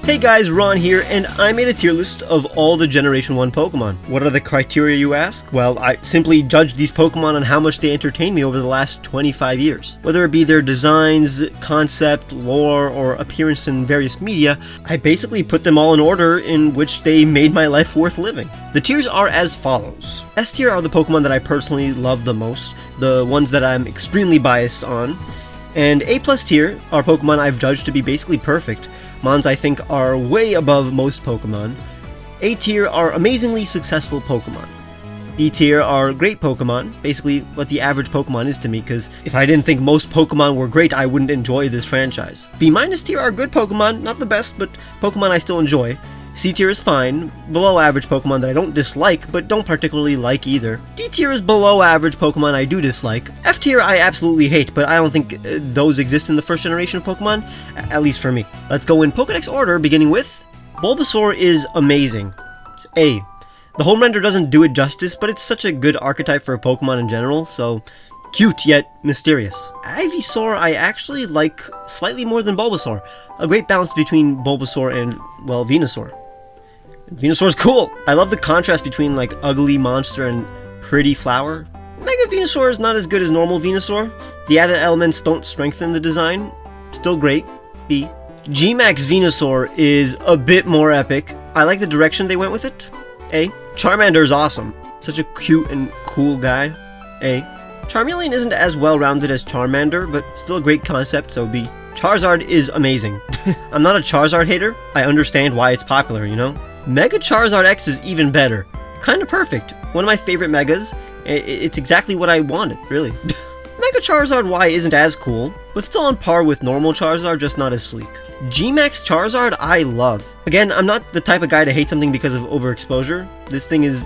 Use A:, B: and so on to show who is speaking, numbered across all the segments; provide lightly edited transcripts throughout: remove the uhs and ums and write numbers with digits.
A: Hey guys, Ron here, and I made a tier list of all the Generation 1 Pokemon. What are the criteria, you ask? Well, I simply judged these Pokemon on how much they entertained me over the last 25 years. Whether it be their designs, concept, lore, or appearance in various media, I basically put them all in order in which they made my life worth living. The tiers are as follows. S tier are the Pokemon that I personally love the most, the ones that I'm extremely biased on. And A+ tier are Pokemon I've judged to be basically perfect. Mons I think are way above most Pokemon. A tier are amazingly successful Pokemon. B tier are great Pokemon, basically what the average Pokemon is to me, because if I didn't think most Pokemon were great, I wouldn't enjoy this franchise. B- tier are good Pokemon, not the best, but Pokemon I still enjoy. C tier is fine, below average Pokemon that I don't dislike, but don't particularly like either. D tier is below average Pokemon I do dislike. F tier I absolutely hate, but I don't think those exist in the first generation of Pokemon, at least for me. Let's go in Pokedex order, beginning with Bulbasaur is amazing. A. The home render doesn't do it justice, but it's such a good archetype for a Pokemon in general, so cute yet mysterious. Ivysaur I actually like slightly more than Bulbasaur. A great balance between Bulbasaur and, well, Venusaur. Venusaur's cool! I love the contrast between, like, ugly monster and pretty flower. Mega Venusaur is not as good as normal Venusaur. The added elements don't strengthen the design. Still great. B. G-Max Venusaur is a bit more epic. I like the direction they went with it. A. Charmander is awesome. Such a cute and cool guy. A. Charmeleon isn't as well-rounded as Charmander, but still a great concept, so B. Charizard is amazing. I'm not a Charizard hater. I understand why it's popular, you know? Mega Charizard X is even better. Kinda perfect. One of my favorite Megas. It's exactly what I wanted, really. Mega Charizard Y isn't as cool, but still on par with normal Charizard, just not as sleek. G-Max Charizard I love. Again, I'm not the type of guy to hate something because of overexposure. This thing is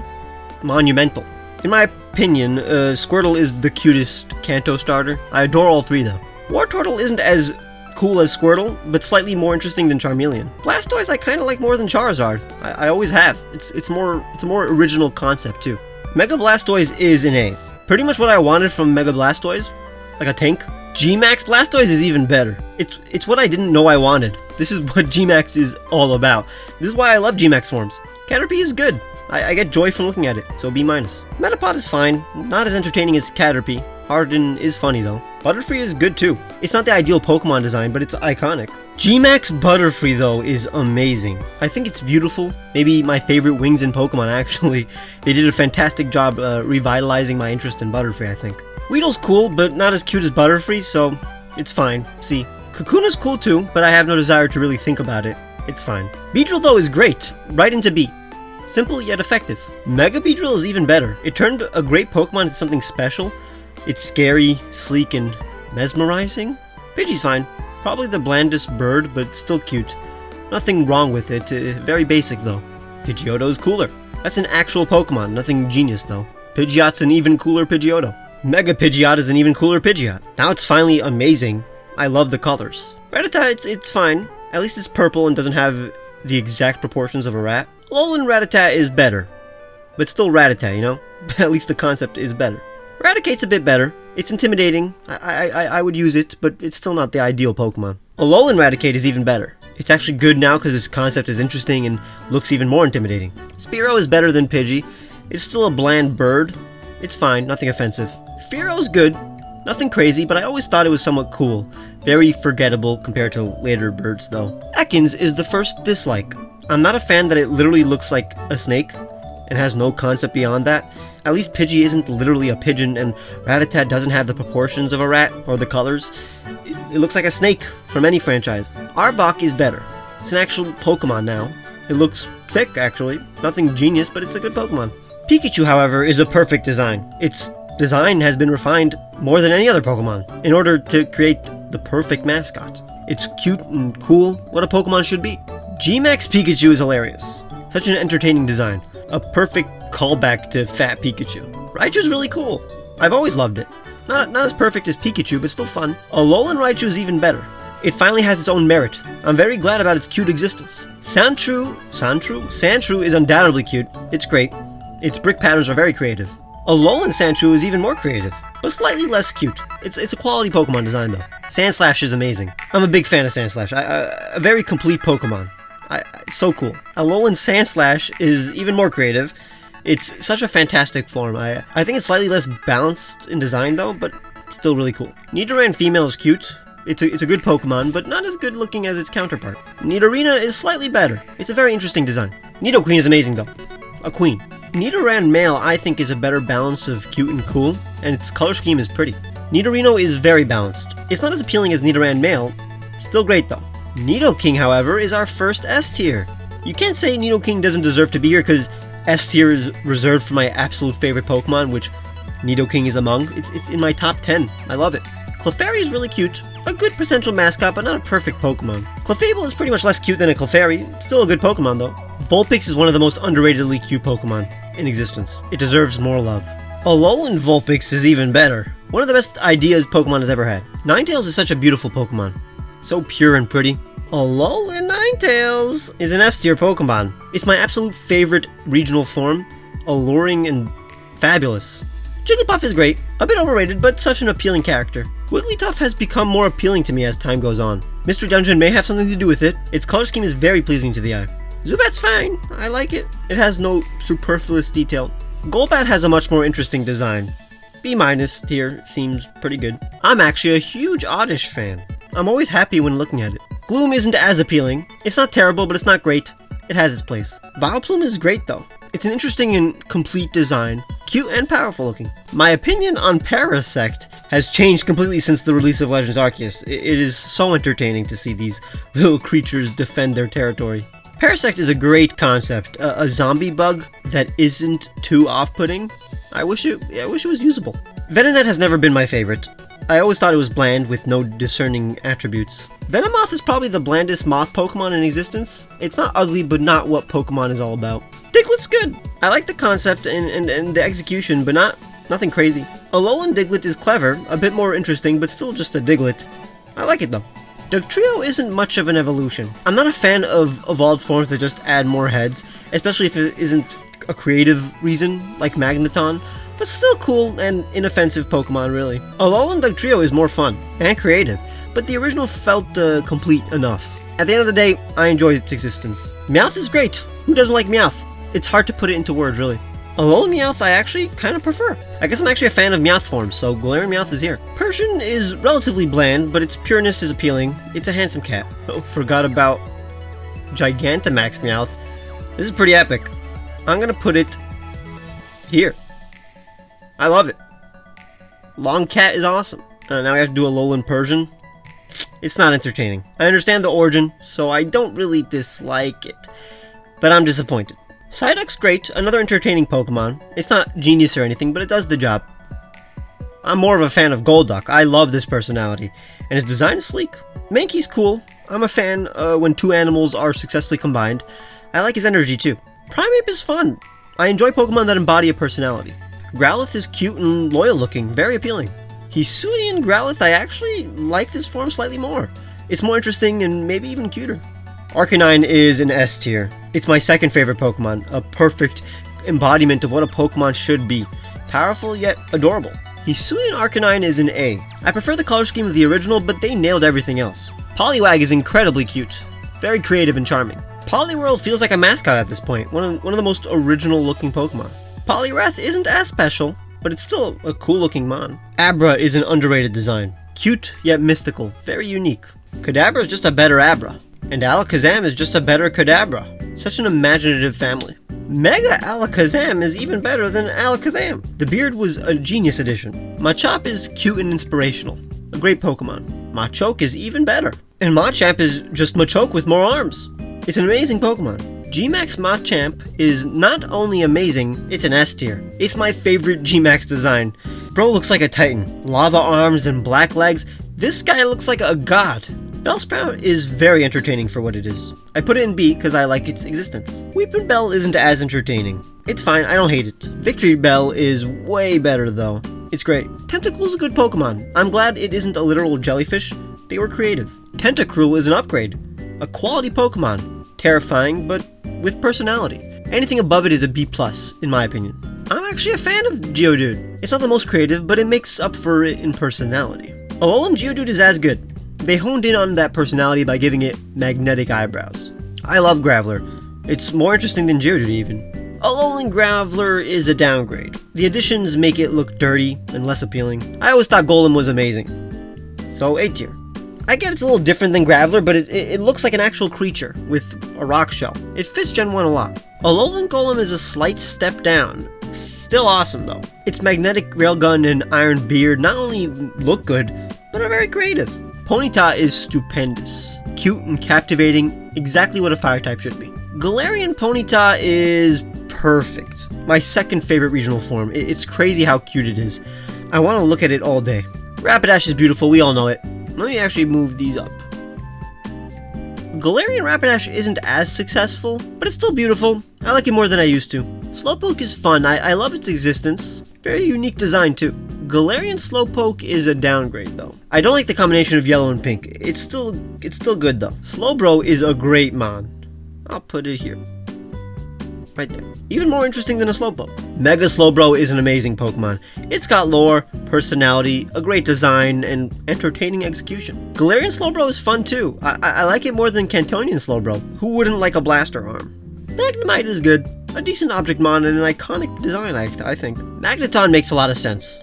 A: monumental. In my opinion, Squirtle is the cutest Kanto starter. I adore all three though. Wartortle isn't as cool as Squirtle, but slightly more interesting than Charmeleon. Blastoise I kinda like more than Charizard. I always have. It's a more original concept too. Mega Blastoise is an A. Pretty much what I wanted from Mega Blastoise, like a tank. G-Max Blastoise is even better. It's what I didn't know I wanted. This is what G-Max is all about. This is why I love G-Max forms. Caterpie is good. I get joy from looking at it, so B-. Metapod is fine, not as entertaining as Caterpie. Harden is funny though. Butterfree is good too. It's not the ideal Pokemon design, but it's iconic. G-Max Butterfree though is amazing. I think it's beautiful. Maybe my favorite wings in Pokemon actually. They did a fantastic job revitalizing my interest in Butterfree, I think. Weedle's cool, but not as cute as Butterfree, so it's fine. C. Kakuna's cool too, but I have no desire to really think about it. It's fine. Beedrill though is great. Right into B. Simple yet effective. Mega Beedrill is even better. It turned a great Pokemon into something special. It's scary, sleek, and mesmerizing. Pidgey's fine. Probably the blandest bird, but still cute. Nothing wrong with it. Very basic though. Pidgeotto is cooler. That's an actual Pokemon, nothing genius though. Pidgeot's an even cooler Pidgeotto. Mega Pidgeot is an even cooler Pidgeot. Now it's finally amazing. I love the colors. Rattata, it's fine. At least it's purple and doesn't have the exact proportions of a rat. Alolan Rattata is better. But still Rattata, you know? At least the concept is better. Eradicate's a bit better. It's intimidating. I would use it, but it's still not the ideal Pokemon. Alolan Raticate is even better. It's actually good now because its concept is interesting and looks even more intimidating. Spearow is better than Pidgey. It's still a bland bird. It's fine, nothing offensive. Fearow's good. Nothing crazy, but I always thought it was somewhat cool. Very forgettable compared to later birds, though. Ekans is the first dislike. I'm not a fan that it literally looks like a snake and has no concept beyond that. At least Pidgey isn't literally a pigeon, and Rattata doesn't have the proportions of a rat or the colors. It looks like a snake from any franchise. Arbok is better. It's an actual Pokemon now. It looks sick, actually. Nothing genius, but it's a good Pokemon. Pikachu, however, is a perfect design. Its design has been refined more than any other Pokemon in order to create the perfect mascot. It's cute and cool, what a Pokemon should be. G-Max Pikachu is hilarious. Such an entertaining design. A perfect callback to Fat Pikachu. Raichu's really cool. I've always loved it. Not as perfect as Pikachu, but still fun. Alolan Raichu is even better. It finally has its own merit. I'm very glad about its cute existence. Sandshrew is undoubtedly cute. It's great. Its brick patterns are very creative. Alolan Sandshrew is even more creative, but slightly less cute. It's a quality Pokemon design though. Sandslash is amazing. I'm a big fan of Sandslash. A very complete Pokemon. So cool. Alolan Sandslash is even more creative. It's such a fantastic form. I think it's slightly less balanced in design though, but still really cool. Nidoran female is cute. It's a good Pokemon, but not as good looking as its counterpart. Nidorina is slightly better. It's a very interesting design. Nidoqueen is amazing though. A queen. Nidoran male I think is a better balance of cute and cool, and its color scheme is pretty. Nidorino is very balanced. It's not as appealing as Nidoran male, still great though. Nidoking, however, is our first S tier. You can't say Nidoking doesn't deserve to be here because S tier is reserved for my absolute favorite Pokemon, which Nidoking is among. It's in my top 10. I love it. Clefairy is really cute. A good potential mascot, but not a perfect Pokemon. Clefable is pretty much less cute than a Clefairy. Still a good Pokemon though. Vulpix is one of the most underratedly cute Pokemon in existence. It deserves more love. Alolan Vulpix is even better. One of the best ideas Pokemon has ever had. Ninetales is such a beautiful Pokemon. So pure and pretty. Alolan Ninetales is an S tier Pokemon. It's my absolute favorite regional form. Alluring and fabulous. Jigglypuff is great. A bit overrated, but such an appealing character. Wigglytuff has become more appealing to me as time goes on. Mystery Dungeon may have something to do with it. Its color scheme is very pleasing to the eye. Zubat's fine. I like it. It has no superfluous detail. Golbat has a much more interesting design. B- tier seems pretty good. I'm actually a huge Oddish fan. I'm always happy when looking at it. Gloom isn't as appealing. It's not terrible, but it's not great. It has its place. Vileplume is great though. It's an interesting and complete design. Cute and powerful looking. My opinion on Parasect has changed completely since the release of Legends Arceus. It is so entertaining to see these little creatures defend their territory. Parasect is a great concept. A zombie bug that isn't too off-putting. I wish it was usable. Venonat has never been my favorite. I always thought it was bland with no discerning attributes. Venomoth is probably the blandest moth Pokemon in existence. It's not ugly, but not what Pokemon is all about. Diglett's good. I like the concept and the execution, but nothing crazy. Alolan Diglett is clever, a bit more interesting, but still just a Diglett. I like it though. Dugtrio isn't much of an evolution. I'm not a fan of evolved forms that just add more heads, especially if it isn't a creative reason, like Magneton, but still cool and inoffensive Pokemon really. Alolan Dugtrio is more fun and creative, but the original felt complete enough. At the end of the day, I enjoy its existence. Meowth is great. Who doesn't like Meowth? It's hard to put it into words really. Alolan Meowth I actually kind of prefer. I guess I'm actually a fan of Meowth forms, so Galarian Meowth is here. Persian is relatively bland, but its pureness is appealing. It's a handsome cat. Oh, forgot about Gigantamax Meowth. This is pretty epic. I'm gonna put it here. I love it. Long Cat is awesome. Now we have to do Alolan Persian. It's not entertaining. I understand the origin, so I don't really dislike it. But I'm disappointed. Psyduck's great, another entertaining Pokemon. It's not genius or anything, but it does the job. I'm more of a fan of Golduck. I love this personality, and his design is sleek. Mankey's cool. I'm a fan when two animals are successfully combined. I like his energy too. Primeape is fun. I enjoy Pokemon that embody a personality. Growlithe is cute and loyal looking, very appealing. Hisuian Growlithe, I actually like this form slightly more. It's more interesting and maybe even cuter. Arcanine is an S tier. It's my second favorite Pokemon, a perfect embodiment of what a Pokemon should be. Powerful yet adorable. Hisuian Arcanine is an A. I prefer the color scheme of the original, but they nailed everything else. Poliwag is incredibly cute. Very creative and charming. Poliwhirl feels like a mascot at this point, one of the most original looking Pokemon. Poliwrath isn't as special, but it's still a cool looking mon. Abra is an underrated design. Cute yet mystical, very unique. Kadabra is just a better Abra. And Alakazam is just a better Kadabra. Such an imaginative family. Mega Alakazam is even better than Alakazam. The beard was a genius addition. Machop is cute and inspirational. A great Pokemon. Machoke is even better. And Machamp is just Machoke with more arms. It's an amazing Pokemon. Gmax Machamp is not only amazing, it's an S tier. It's my favorite Gmax design. Bro looks like a titan. Lava arms and black legs. This guy looks like a god. Bellsprout is very entertaining for what it is. I put it in B because I like its existence. Weepin' Bell isn't as entertaining. It's fine, I don't hate it. Victory Bell is way better though. It's great. Tentacruel's a good Pokemon. I'm glad it isn't a literal jellyfish. They were creative. Tentacruel is an upgrade. A quality Pokemon. Terrifying, but with personality. Anything above it is a B+, in my opinion. I'm actually a fan of Geodude. It's not the most creative, but it makes up for it in personality. Alolan Geodude is as good. They honed in on that personality by giving it magnetic eyebrows. I love Graveler. It's more interesting than Geodude even. Alolan Graveler is a downgrade. The additions make it look dirty and less appealing. I always thought Golem was amazing. So A tier. I get it's a little different than Graveler, but it looks like an actual creature with a rock shell. It fits Gen 1 a lot. Alolan Golem is a slight step down. Still awesome though. Its magnetic railgun and iron beard not only look good, but are very creative. Ponyta is stupendous. Cute and captivating, exactly what a fire type should be. Galarian Ponyta is perfect. My second favorite regional form. It's crazy how cute it is. I want to look at it all day. Rapidash is beautiful, we all know it. Let me actually move these up. Galarian Rapidash isn't as successful, but it's still beautiful. I like it more than I used to. Slowpoke is fun, I love its existence. Very unique design too. Galarian Slowpoke is a downgrade though. I don't like the combination of yellow and pink. It's still good though. Slowbro is a great mon. I'll put it here. Right there. Even more interesting than a Slowpoke. Mega Slowbro is an amazing Pokemon. It's got lore, personality, a great design, and entertaining execution. Galarian Slowbro is fun too. I like it more than Cantonian Slowbro. Who wouldn't like a blaster arm? Magnemite is good. A decent object mon and an iconic design, I think. Magneton makes a lot of sense.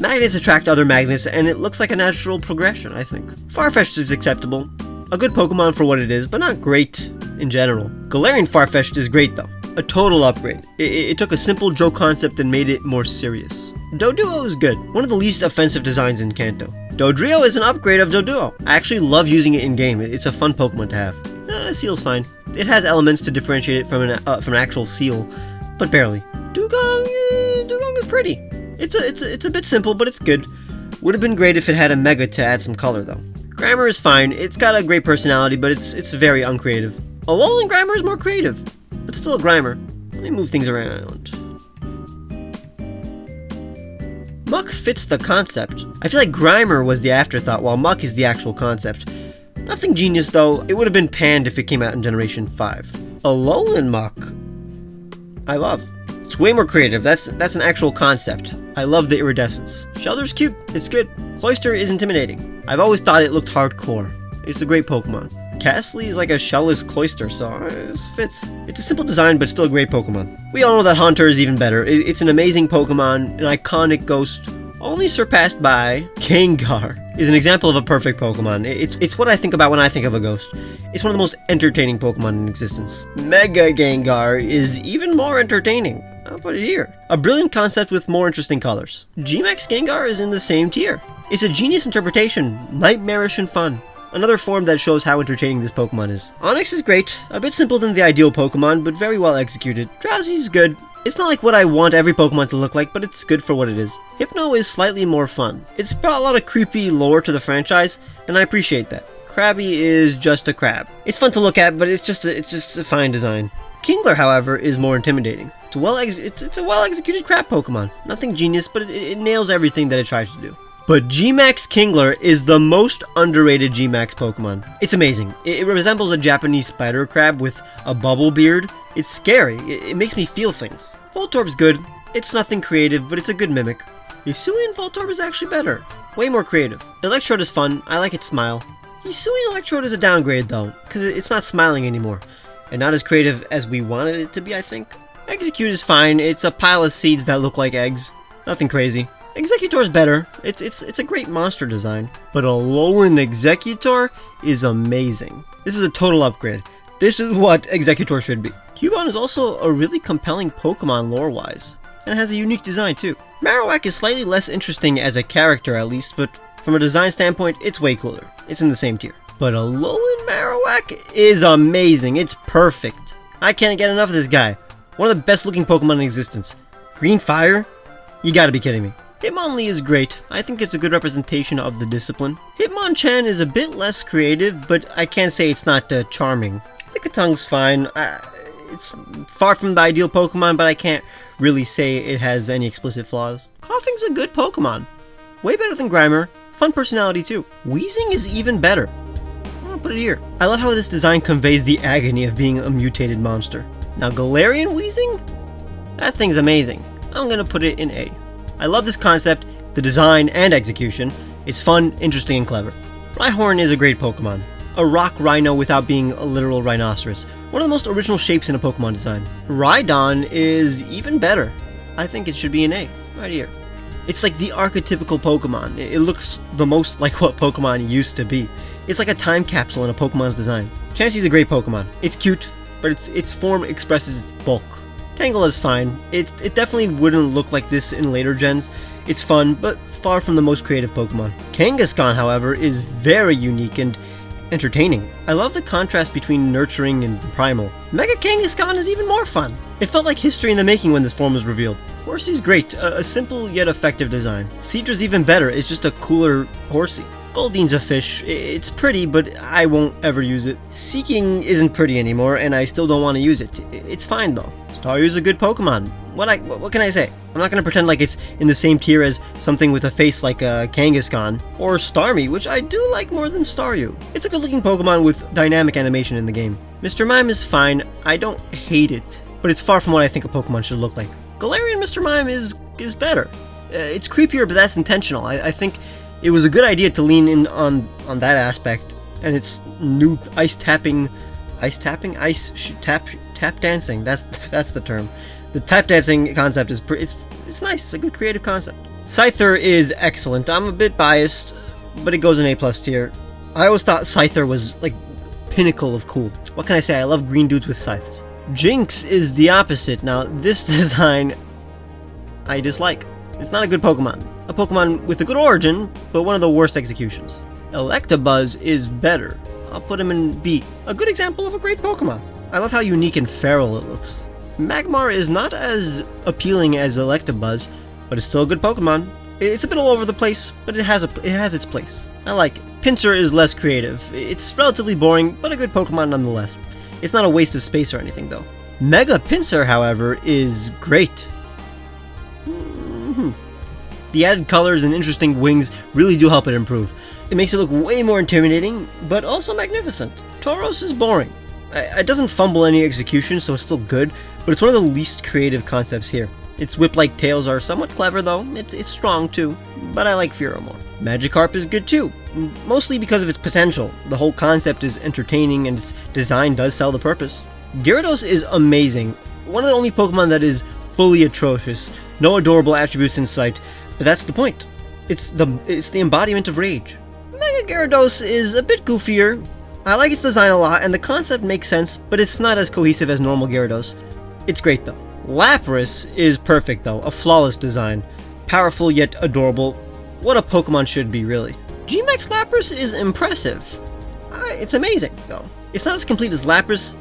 A: Magnets attract other magnets, and it looks like a natural progression, I think. Farfetch'd is acceptable. A good Pokemon for what it is, but not great in general. Galarian Farfetch'd is great though. A total upgrade. It took a simple Joe concept and made it more serious. Doduo is good. One of the least offensive designs in Kanto. Dodrio is an upgrade of Doduo. I actually love using it in game. It's a fun Pokemon to have. Seal's fine. It has elements to differentiate it from an actual seal, but barely. Dugong is pretty. It's a bit simple, but it's good. Would have been great if it had a Mega to add some color though. Grimer is fine. It's got a great personality, but it's very uncreative. Alolan Grimer is more creative, but still a Grimer. Let me move things around. Muck fits the concept. I feel like Grimer was the afterthought, while Muck is the actual concept. Nothing genius though. It would have been panned if it came out in Generation 5. Alolan Muck, I love. It's way more creative. That's an actual concept. I love the iridescence. Shelter's cute. It's good. Cloyster is intimidating. I've always thought it looked hardcore. It's a great Pokemon. Castly is like a shellless Cloyster, so it fits. It's a simple design, but still a great Pokemon. We all know that Haunter is even better. It's an amazing Pokemon, an iconic ghost, only surpassed by Gengar. Is an example of a perfect Pokemon. It's what I think about when I think of a ghost. It's one of the most entertaining Pokemon in existence. Mega Gengar is even more entertaining. I'll put it here. A brilliant concept with more interesting colors. G-Max Gengar is in the same tier. It's a genius interpretation, nightmarish and fun. Another form that shows how entertaining this Pokemon is. Onix is great, a bit simple than the ideal Pokemon, but very well executed. Drowsy is good. It's not like what I want every Pokemon to look like, but it's good for what it is. Hypno is slightly more fun. It's brought a lot of creepy lore to the franchise, and I appreciate that. Krabby is just a crab. It's fun to look at, but it's just a fine design. Kingler, however, is more intimidating. It's a well-executed crab Pokemon. Nothing genius, but it nails everything that it tries to do. But G-Max Kingler is the most underrated G-Max Pokemon. It's amazing. It resembles a Japanese spider crab with a bubble beard. It's scary. It makes me feel things. Voltorb's good. It's nothing creative, but it's a good mimic. Hisuian Voltorb is actually better. Way more creative. Electrode is fun. I like its smile. Hisuian Electrode is a downgrade though, because it's not smiling anymore. And not as creative as we wanted it to be, I think. Execute is fine. It's a pile of seeds that look like eggs. Nothing crazy. Executor is better. It's a great monster design. But Alolan Executor is amazing. This is a total upgrade. This is what Executor should be. Cubone is also a really compelling Pokemon lore-wise. And it has a unique design too. Marowak is slightly less interesting as a character at least, but from a design standpoint, it's way cooler. It's in the same tier. But Alolan Marowak is amazing. It's perfect. I can't get enough of this guy. One of the best looking Pokemon in existence. Green Fire? You gotta be kidding me. Hitmonlee is great. I think it's a good representation of the discipline. Hitmonchan is a bit less creative, but I can't say it's not charming. Lickitung's fine. It's far from the ideal Pokemon, but I can't really say it has any explicit flaws. Coughing's a good Pokemon. Way better than Grimer. Fun personality too. Wheezing is even better. I'll put it here. I love how this design conveys the agony of being a mutated monster. Now Galarian Wheezing? That thing's amazing. I'm gonna put it in A. I love this concept, the design and execution. It's fun, interesting, and clever. Rhyhorn is a great Pokemon. a rock rhino without being a literal rhinoceros. One of the most original shapes in a Pokemon design. Rhydon is even better. I think it should be an A, right here. It's like the archetypical Pokemon. It looks the most like what Pokemon used to be. It's like a time capsule in a Pokemon's design. Chansey's a great Pokemon. It's cute, but its form expresses its bulk. Tangle is fine. It definitely wouldn't look like this in later gens. It's fun, but far from the most creative Pokemon. Kangaskhan, however, is very unique and entertaining. I love the contrast between nurturing and primal. Mega Kangaskhan is even more fun. It felt like history in the making when this form was revealed. Horsey's great, a simple yet effective design. Seadra's even better, it's just a cooler Horsey. Goldine's a fish. It's pretty, but I won't ever use it. Seeking isn't pretty anymore, and I still don't want to use it. It's fine though. Staryu's a good Pokemon. What can I say? I'm not going to pretend like it's in the same tier as something with a face like a Kangaskhan, or Starmie, which I do like more than Staryu. It's a good looking Pokemon with dynamic animation in the game. Mr. Mime is fine. I don't hate it, but it's far from what I think a Pokemon should look like. Galarian Mr. Mime is better. It's creepier, but that's intentional. I think it was a good idea to lean in on that aspect, and it's new tap dancing. That's the term. The tap dancing concept is it's nice. It's a good creative concept. Scyther is excellent. I'm a bit biased, but it goes in A+ tier. I always thought Scyther was like pinnacle of cool. What can I say? I love green dudes with scythes. Jinx is the opposite. Now this design I dislike. It's not a good Pokemon. A Pokemon with a good origin, but one of the worst executions. Electabuzz is better. I'll put him in B. A good example of a great Pokemon. I love how unique and feral it looks. Magmar is not as appealing as Electabuzz, but it's still a good Pokemon. It's a bit all over the place, but it has its place. I like it. Pinsir is less creative. It's relatively boring, but a good Pokemon nonetheless. It's not a waste of space or anything though. Mega Pinsir, however, is great. The added colors and interesting wings really do help it improve. It makes it look way more intimidating, but also magnificent. Tauros is boring. It doesn't fumble any execution, so it's still good, but it's one of the least creative concepts here. Its whip-like tails are somewhat clever though, it's strong too, but I like Fearow more. Magikarp is good too, mostly because of its potential. The whole concept is entertaining and its design does sell the purpose. Gyarados is amazing, one of the only Pokemon that is fully atrocious, no adorable attributes in sight, but that's the point. It's the embodiment of rage. Mega Gyarados is a bit goofier. I like its design a lot and the concept makes sense, but it's not as cohesive as normal Gyarados. It's great though. Lapras is perfect though, a flawless design. Powerful yet adorable. What a Pokemon should be, really. G-Max Lapras is impressive. It's amazing though. It's not as complete as Lapras,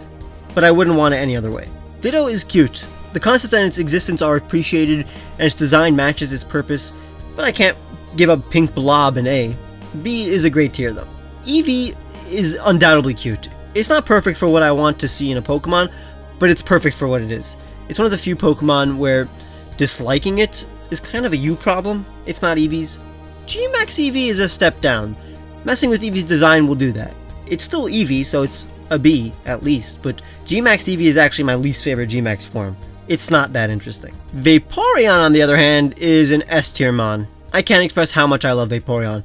A: but I wouldn't want it any other way. Ditto is cute. The concept and its existence are appreciated and its design matches its purpose, but I can't give up Pink Blob an A. B is a great tier though. Eevee is undoubtedly cute. It's not perfect for what I want to see in a Pokemon, but it's perfect for what it is. It's one of the few Pokemon where disliking it is kind of a you problem. It's not Eevee's. G-Max Eevee is a step down. Messing with Eevee's design will do that. It's still Eevee, so it's a B at least, but G-Max Eevee is actually my least favorite G-Max form. It's not that interesting. Vaporeon, on the other hand, is an S-tier mon. I can't express how much I love Vaporeon,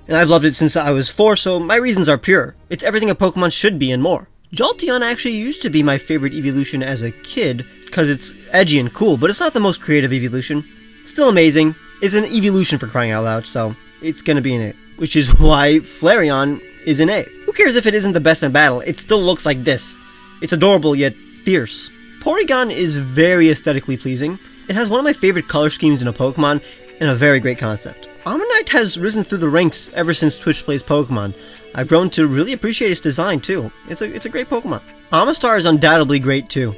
A: and I've loved it since I was 4, so my reasons are pure. It's everything a Pokemon should be and more. Jolteon actually used to be my favorite evolution as a kid, because it's edgy and cool, but it's not the most creative evolution. Still amazing. It's an evolution for crying out loud, so it's gonna be an A. Which is why Flareon is an A. Who cares if it isn't the best in battle? It still looks like this. It's adorable yet fierce. Porygon is very aesthetically pleasing. It has one of my favorite color schemes in a Pokemon, and a very great concept. Ammonite has risen through the ranks ever since Twitch plays Pokemon. I've grown to really appreciate its design too. It's a great Pokemon. Amistar is undoubtedly great too.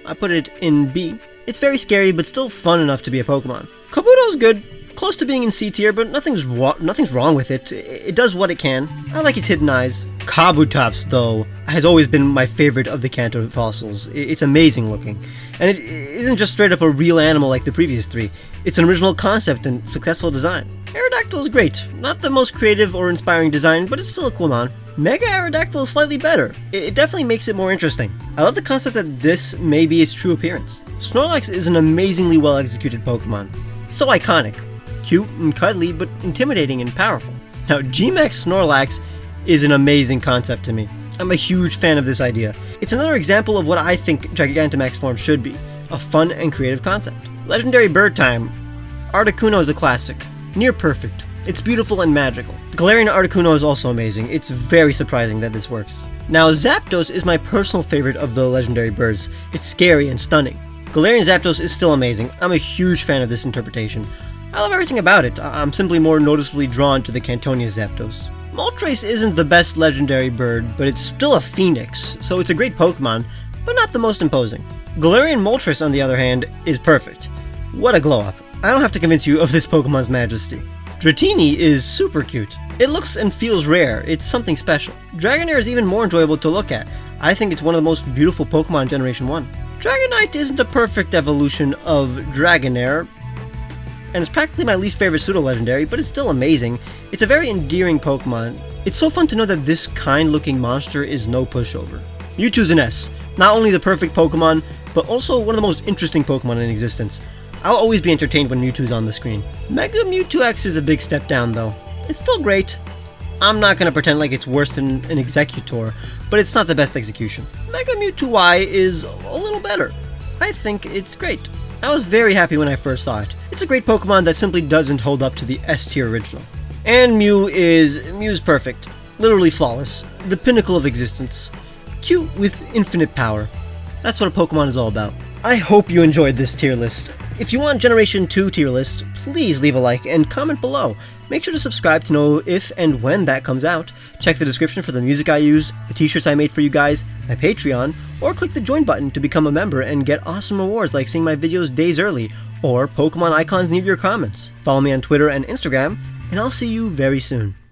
A: I put it in B. It's very scary, but still fun enough to be a Pokemon. Kabuto's good. Close to being in C tier, but nothing's wrong with it. It does what it can. I like its hidden eyes. Kabutops, though, has always been my favorite of the Kanto fossils. It's amazing looking. And it isn't just straight up a real animal like the previous 3. It's an original concept and successful design. Aerodactyl is great. Not the most creative or inspiring design, but it's still a cool mon. Mega Aerodactyl is slightly better. It definitely makes it more interesting. I love the concept that this may be its true appearance. Snorlax is an amazingly well executed Pokemon. So iconic. Cute and cuddly, but intimidating and powerful. Now, G-Max Snorlax is an amazing concept to me. I'm a huge fan of this idea. It's another example of what I think Gigantamax form should be, a fun and creative concept. Legendary bird time. Articuno is a classic, near perfect. It's beautiful and magical. Galarian Articuno is also amazing. It's very surprising that this works. Now, Zapdos is my personal favorite of the legendary birds. It's scary and stunning. Galarian Zapdos is still amazing. I'm a huge fan of this interpretation. I love everything about it. I'm simply more noticeably drawn to the Cantonia Zapdos. Moltres isn't the best legendary bird, but it's still a phoenix, so it's a great Pokemon, but not the most imposing. Galarian Moltres, on the other hand, is perfect. What a glow-up. I don't have to convince you of this Pokemon's majesty. Dratini is super cute. It looks and feels rare. It's something special. Dragonair is even more enjoyable to look at. I think it's one of the most beautiful Pokemon Generation 1. Dragonite isn't a perfect evolution of Dragonair, and it's practically my least favorite pseudo-legendary, but it's still amazing. It's a very endearing Pokemon. It's so fun to know that this kind-looking monster is no pushover. Mewtwo's an S. Not only the perfect Pokemon, but also one of the most interesting Pokemon in existence. I'll always be entertained when Mewtwo's on the screen. Mega Mewtwo X is a big step down though. It's still great. I'm not gonna pretend like it's worse than an Executor, but it's not the best execution. Mega Mewtwo Y is a little better. I think it's great. I was very happy when I first saw it. It's a great Pokemon that simply doesn't hold up to the S-tier original. And Mew's perfect. Literally flawless. The pinnacle of existence. Cute with infinite power. That's what a Pokemon is all about. I hope you enjoyed this tier list. If you want Generation 2 tier list, please leave a like and comment below. Make sure to subscribe to know if and when that comes out. Check the description for the music I use, the t-shirts I made for you guys, my Patreon, or click the join button to become a member and get awesome rewards like seeing my videos days early, or Pokemon icons near your comments. Follow me on Twitter and Instagram, and I'll see you very soon.